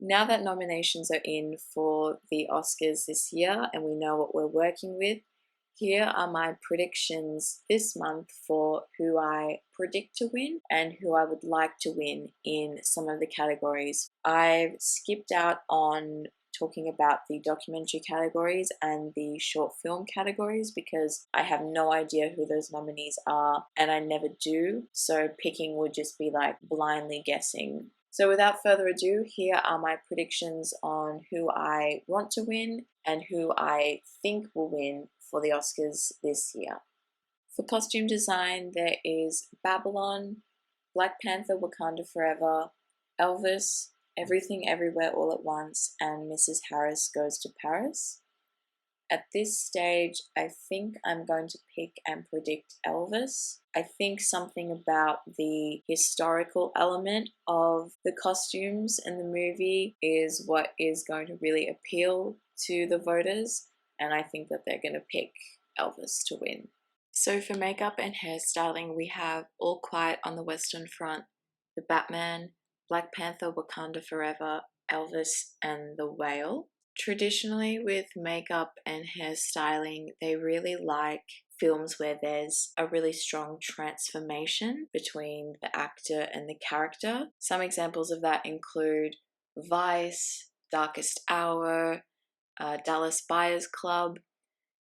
Now that nominations are in for the Oscars this year and we know what we're working with, here are my predictions this month for who I predict to win and who I would like to win in some of the categories. I've skipped out on talking about the documentary categories and the short film categories because I have no idea who those nominees are and I never do, so picking would just be like blindly guessing. So without further ado, here are my predictions on who I want to win and who I think will win for the Oscars this year. For costume design, there is Babylon, Black Panther Wakanda Forever, Elvis, Everything Everywhere All at Once, and Mrs. Harris Goes to Paris. At this stage, I think I'm going to pick and predict Elvis. I think something about the historical element of the costumes in the movie is what is going to really appeal to the voters, and I think that they're going to pick Elvis to win. So for makeup and hairstyling, we have All Quiet on the Western Front, The Batman, Black Panther Wakanda Forever, Elvis, and The Whale. Traditionally with makeup and hairstyling, they really like films where there's a really strong transformation between the actor and the character. Some examples of that include Vice, Darkest Hour, Dallas Buyers Club.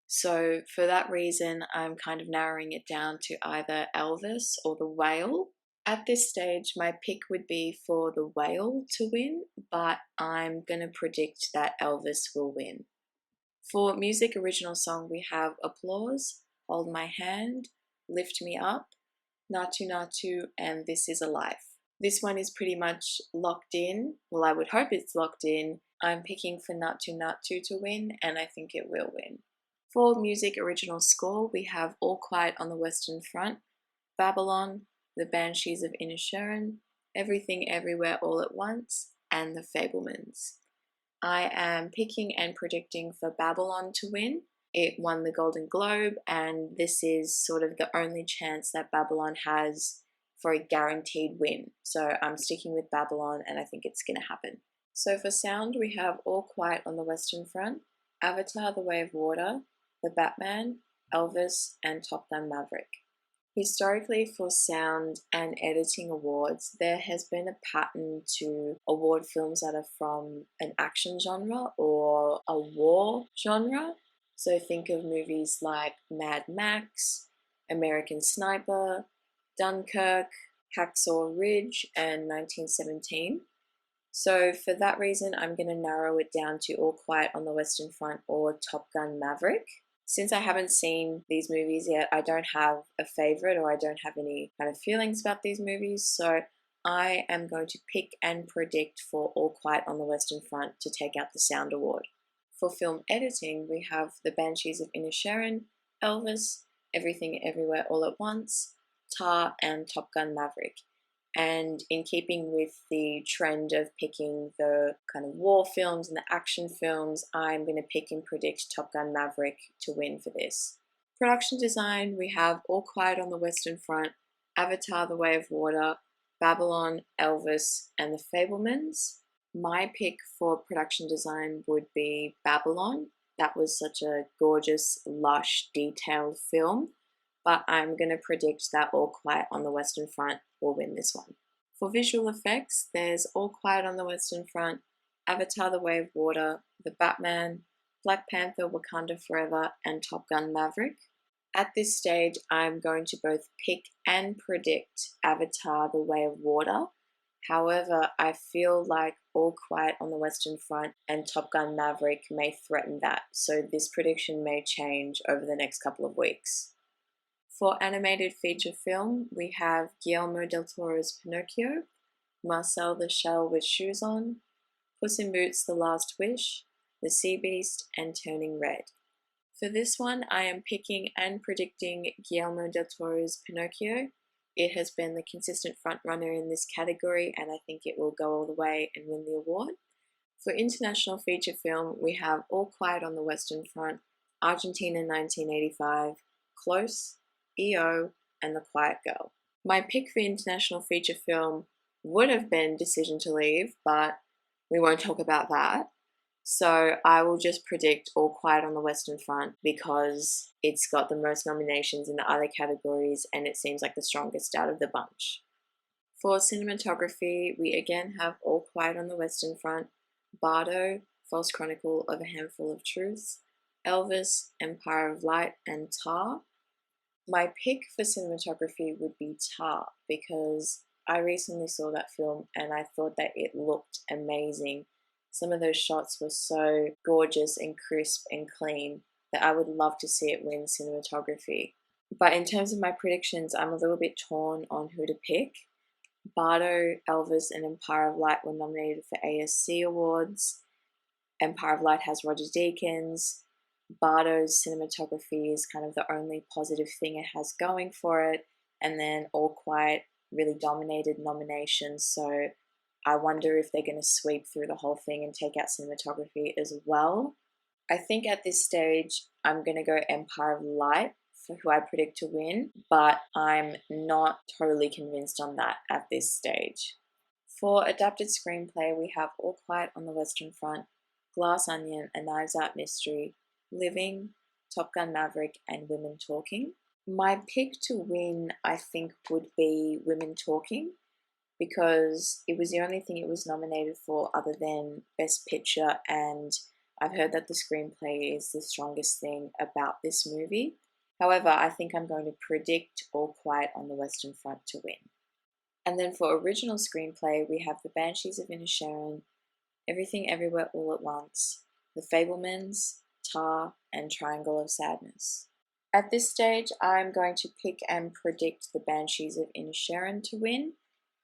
So for that reason, I'm kind of narrowing it down to either Elvis or The Whale. At this stage, my pick would be for The Whale to win, but I'm going to predict that Elvis will win. For music original song, we have Applause, Hold My Hand, Lift Me Up, Natu Natu, and This Is a Life. This one is pretty much locked in. Well, I would hope it's locked in. I'm picking for Natu Natu to win, and I think it will win. For music original score, we have All Quiet on the Western Front, Babylon, The Banshees of Inisherin, Everything Everywhere All at Once, and The Fabelmans. I am picking and predicting for Babylon to win. It won the Golden Globe, and this is sort of the only chance that Babylon has for a guaranteed win. So I'm sticking with Babylon, and I think it's going to happen. So for sound, we have All Quiet on the Western Front, Avatar: The Way of Water, The Batman, Elvis, and Top Gun: Maverick. Historically, for sound and editing awards, there has been a pattern to award films that are from an action genre or a war genre. So think of movies like Mad Max, American Sniper, Dunkirk, Hacksaw Ridge, and 1917. So for that reason, I'm going to narrow it down to All Quiet on the Western Front or Top Gun: Maverick. Since I haven't seen these movies yet, I don't have a favorite or I don't have any kind of feelings about these movies, so I am going to pick and predict for All Quiet on the Western Front to take out the Sound Award. For film editing, we have The Banshees of Inisherin, Elvis, Everything Everywhere All at Once, Tar, and Top Gun: Maverick. And in keeping with the trend of picking the kind of war films and the action films, I'm going to pick and predict Top Gun: Maverick to win for this. Production design, we have All Quiet on the Western Front, Avatar: The Way of Water, Babylon, Elvis, and The Fabelmans. My pick for production design would be Babylon. That was such a gorgeous, lush, detailed film. But I'm going to predict that All Quiet on the Western Front will win this one. For visual effects, there's All Quiet on the Western Front, Avatar: The Way of Water, The Batman, Black Panther Wakanda Forever, and Top Gun: Maverick. At this stage, I'm going to both pick and predict Avatar: The Way of Water. However, I feel like All Quiet on the Western Front and Top Gun: Maverick may threaten that, so this prediction may change over the next couple of weeks. For animated feature film, we have Guillermo del Toro's Pinocchio, Marcel the Shell with Shoes On, Puss in Boots: The Last Wish, The Sea Beast, and Turning Red. For this one, I am picking and predicting Guillermo del Toro's Pinocchio. It has been the consistent frontrunner in this category, and I think it will go all the way and win the award. For international feature film, we have All Quiet on the Western Front, Argentina 1985, Close, EO, and The Quiet Girl. My pick for international feature film would have been Decision to Leave, but we won't talk about that. So I will just predict All Quiet on the Western Front because it's got the most nominations in the other categories and it seems like the strongest out of the bunch. For cinematography, we again have All Quiet on the Western Front, Bardo, False Chronicle of a Handful of Truths, Elvis, Empire of Light, and Tar. My pick for cinematography would be Tar because I recently saw that film and I thought that it looked amazing. Some of those shots were so gorgeous and crisp and clean that I would love to see it win cinematography. But in terms of my predictions, I'm a little bit torn on who to pick. Bardo, Elvis, and Empire of Light were nominated for ASC awards. Empire of Light has Roger Deakins. Bardo's cinematography is kind of the only positive thing it has going for it. And then All Quiet really dominated nominations. So I wonder if they're going to sweep through the whole thing and take out cinematography as well. I think at this stage, I'm going to go Empire of Light for who I predict to win, but I'm not totally convinced on that at this stage. For adapted screenplay, we have All Quiet on the Western Front, Glass Onion, A Knives Out Mystery, Living, Top Gun Maverick, and Women Talking. My pick to win, I think, would be Women Talking because it was the only thing it was nominated for other than Best Picture, and I've heard that the screenplay is the strongest thing about this movie. However, I think I'm going to predict All Quiet on the Western Front to win. And then for original screenplay, we have The Banshees of Inisherin, Everything Everywhere All at Once, The Fabelmans, Tar, and Triangle of Sadness. At this stage, I'm going to pick and predict The Banshees of Inisherin to win.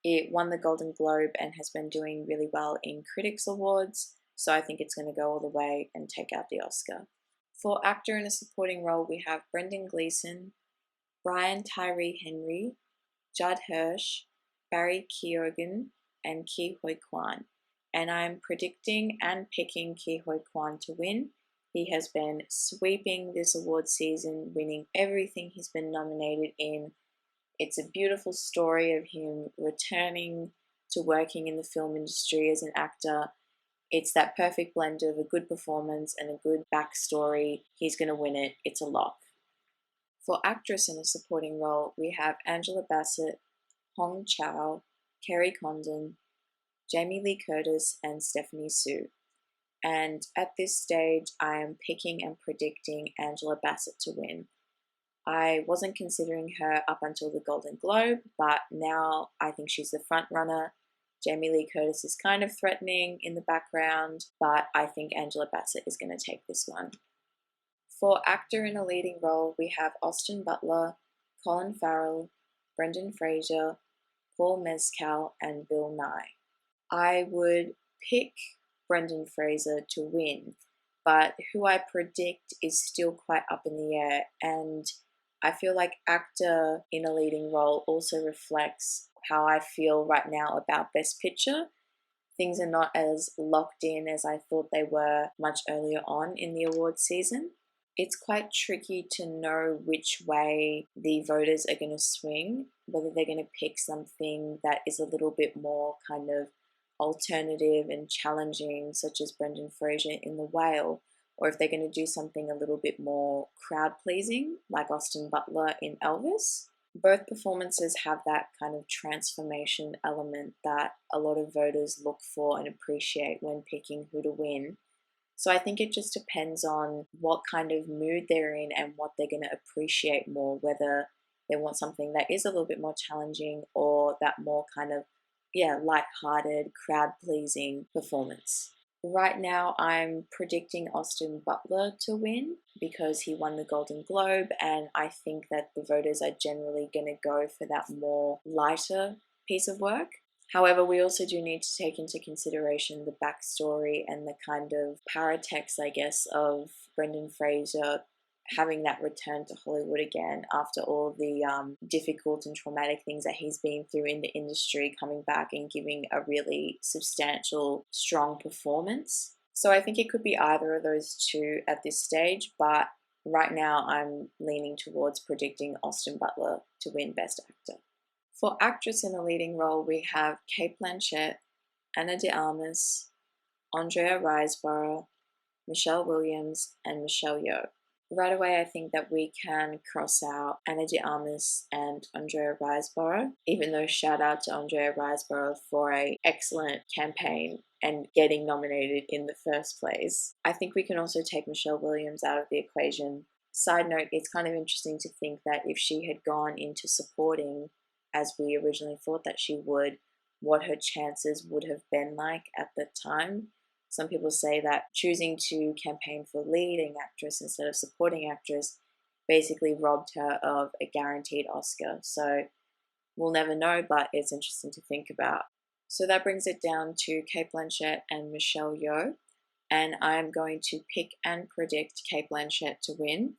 It won the Golden Globe and has been doing really well in Critics Awards, so I think it's going to go all the way and take out the Oscar. For actor in a supporting role, we have Brendan Gleeson, Brian Tyree Henry, Judd Hirsch, Barry Keoghan, and Ke Huy Quan. And I'm predicting and picking Ke Huy Quan to win. He has been sweeping this award season, winning everything he's been nominated in. It's a beautiful story of him returning to working in the film industry as an actor. It's that perfect blend of a good performance and a good backstory. He's going to win it. It's a lock. For actress in a supporting role, we have Angela Bassett, Hong Chow, Kerry Condon, Jamie Lee Curtis, and Stephanie Sue. And at this stage, I am picking and predicting Angela Bassett to win. I wasn't considering her up until the Golden Globe, but now I think she's the front runner. Jamie Lee Curtis is kind of threatening in the background, but I think Angela Bassett is going to take this one. For actor in a leading role, we have Austin Butler, Colin Farrell, Brendan Fraser, Paul Mescal, and Bill Nye. I would pick Brendan Fraser to win, but who I predict is still quite up in the air, and I feel like actor in a leading role also reflects how I feel right now about Best Picture. Things are not as locked in as I thought they were much earlier on in the awards season. It's quite tricky to know which way the voters are going to swing, whether they're going to pick something that is a little bit more kind of alternative and challenging, such as Brendan Fraser in The Whale, or if they're going to do something a little bit more crowd-pleasing, like Austin Butler in Elvis. Both performances have that kind of transformation element that a lot of voters look for and appreciate when picking who to win. So I think it just depends on what kind of mood they're in and what they're going to appreciate more, whether they want something that is a little bit more challenging or that more kind of, light-hearted, crowd-pleasing performance. Right now, I'm predicting Austin Butler to win because he won the Golden Globe, and I think that the voters are generally going to go for that more lighter piece of work. However, we also do need to take into consideration the backstory and the kind of paratext, I guess, of Brendan Fraser having that return to Hollywood again after all the difficult and traumatic things that he's been through in the industry, coming back and giving a really substantial, strong performance. So I think it could be either of those two at this stage, but right now I'm leaning towards predicting Austin Butler to win Best Actor. For actress in a leading role, we have Cate Blanchett, Ana de Armas, Andrea Riseborough, Michelle Williams, and Michelle Yeoh. Right away, I think that we can cross out Ana de Armas and Andrea Riseborough, even though shout out to Andrea Riseborough for an excellent campaign and getting nominated in the first place. I think we can also take Michelle Williams out of the equation. Side note, it's kind of interesting to think that if she had gone into supporting, as we originally thought that she would, what her chances would have been like at the time. Some people say that choosing to campaign for leading actress instead of supporting actress basically robbed her of a guaranteed Oscar. So we'll never know, but it's interesting to think about. So that brings it down to Cate Blanchett and Michelle Yeoh, and I'm going to pick and predict Cate Blanchett to win.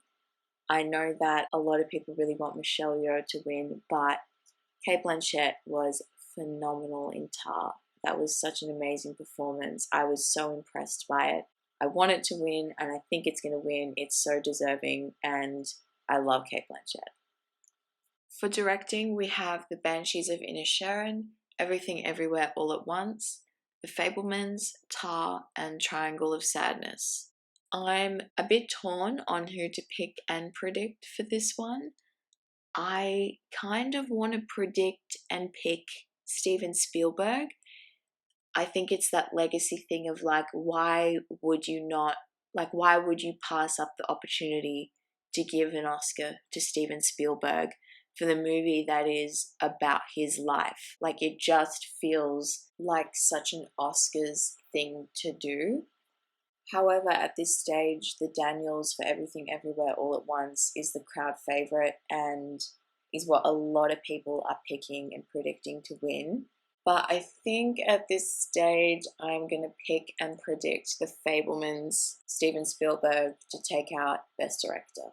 I know that a lot of people really want Michelle Yeoh to win, but Cate Blanchett was phenomenal in Tar. That was such an amazing performance. I was so impressed by it. I want it to win, and I think it's going to win. It's so deserving, and I love Cate Blanchett. For directing, we have The Banshees of Inisherin, Everything Everywhere All at Once, The Fabelmans, Tar, and Triangle of Sadness. I'm a bit torn on who to pick and predict for this one. I kind of want to predict and pick Steven Spielberg. I think it's that legacy thing of like, why would you pass up the opportunity to give an Oscar to Steven Spielberg for the movie that is about his life? Like, it just feels like such an Oscars thing to do. However, at this stage, the Daniels for Everything Everywhere All at Once is the crowd favorite and is what a lot of people are picking and predicting to win. But I think at this stage, I'm going to pick and predict The Fabelmans, Steven Spielberg, to take out Best Director.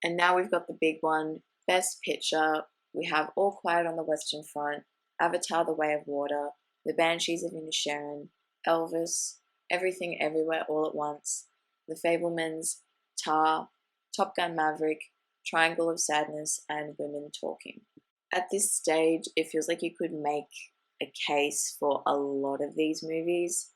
And now we've got the big one, Best Picture. We have All Quiet on the Western Front, Avatar: The Way of Water, The Banshees of Inisherin, Elvis, Everything Everywhere All at Once, The Fabelmans, Tar, Top Gun Maverick, Triangle of Sadness, and Women Talking. At this stage, it feels like you could make a case for a lot of these movies.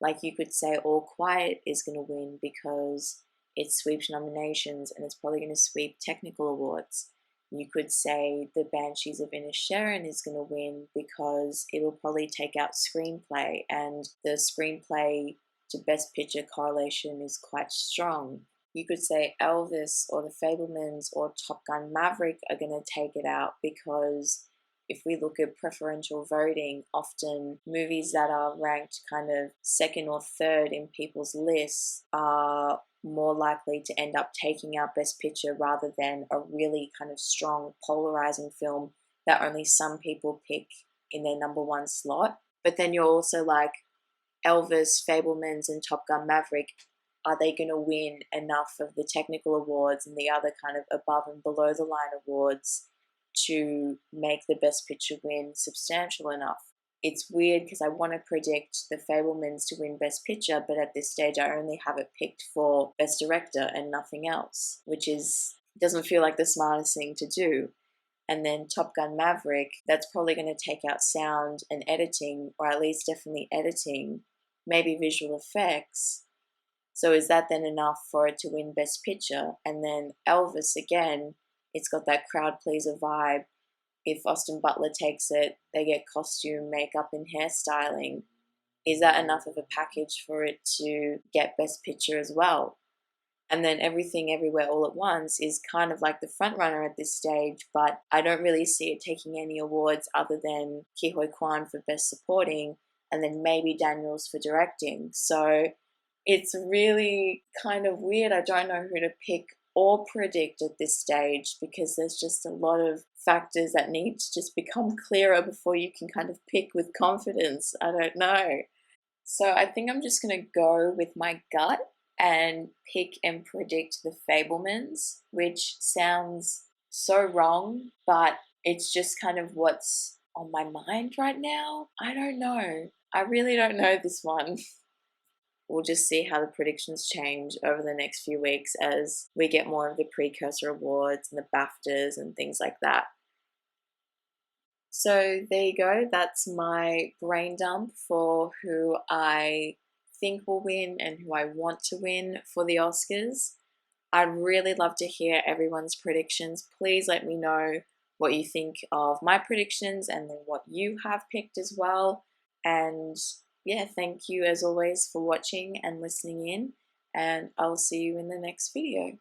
Like, you could say All Quiet is going to win because it sweeps nominations and it's probably going to sweep technical awards. You could say The Banshees of Inisherin is going to win because it'll probably take out screenplay, and the screenplay to Best Picture correlation is quite strong. You could say Elvis or The Fabelmans or Top Gun Maverick are going to take it out because if we look at preferential voting, often movies that are ranked kind of second or third in people's lists are more likely to end up taking out Best Picture rather than a really kind of strong polarizing film that only some people pick in their number one slot. But then you're also like, Elvis, Fabelmans, and Top Gun Maverick, are they going to win enough of the technical awards and the other kind of above and below the line awards to make the Best Picture win substantial enough? It's weird because I want to predict The Fabelmans to win Best Picture, but at this stage I only have it picked for Best Director and nothing else, which doesn't feel like the smartest thing to do. And then Top Gun Maverick, that's probably going to take out sound and editing, or at least definitely editing, maybe visual effects. So is that then enough for it to win Best Picture? And then Elvis, again, it's got that crowd pleaser vibe. If Austin Butler takes it, they get costume, makeup, and hairstyling. Is that enough of a package for it to get Best Picture as well? And then Everything Everywhere All at Once is kind of like the front runner at this stage, but I don't really see it taking any awards other than Ke Huy Quan for Best Supporting, and then maybe Daniels for Directing. So it's really kind of weird. I don't know who to pick or predict at this stage because there's just a lot of factors that need to just become clearer before you can kind of pick with confidence. I don't know. So I think I'm just going to go with my gut and pick and predict The Fabelmans, which sounds so wrong, but it's just kind of what's on my mind right now. I don't know. I really don't know this one. We'll just see how the predictions change over the next few weeks as we get more of the precursor awards and the BAFTAs and things like that. So there you go. That's my brain dump for who I think will win and who I want to win for the Oscars. I'd really love to hear everyone's predictions. Please let me know what you think of my predictions and then what you have picked as well. And yeah, thank you as always for watching and listening in, and I'll see you in the next video.